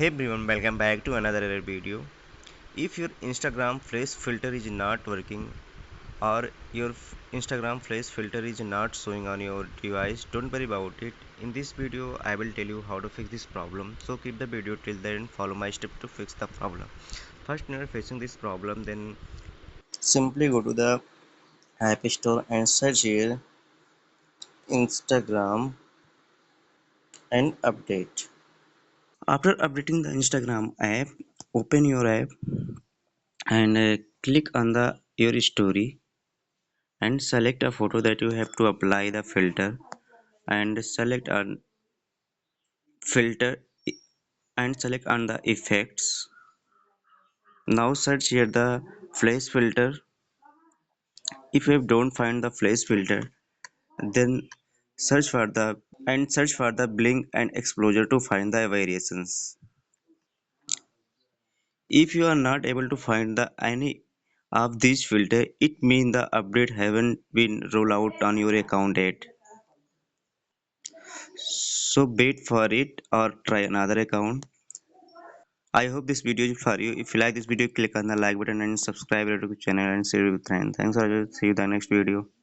Hey everyone, welcome back to another video. If your Instagram flash filter is not working or your Instagram flash filter is not showing on your device, don't worry about it. In this video, I will tell you how to fix this problem. So keep the video till the end, follow my step to fix the problem. First, when you are facing this problem, then simply go to the App Store and search here Instagram and update. After updating the Instagram app, open your app and click on the your story and select a photo that you have to apply the filter and select on filter and select on the effects. Now search here the flash filter. If you don't find the flash filter, then search for the blink and exposure to find the variations. If you are not able to find the any of these filter, it means the update haven't been rolled out on your account yet. So wait for it or try another account. I hope this video is for you. If you like this video, click on the like button and subscribe to the channel and share with friends. Thanks for watching. See you in the next video.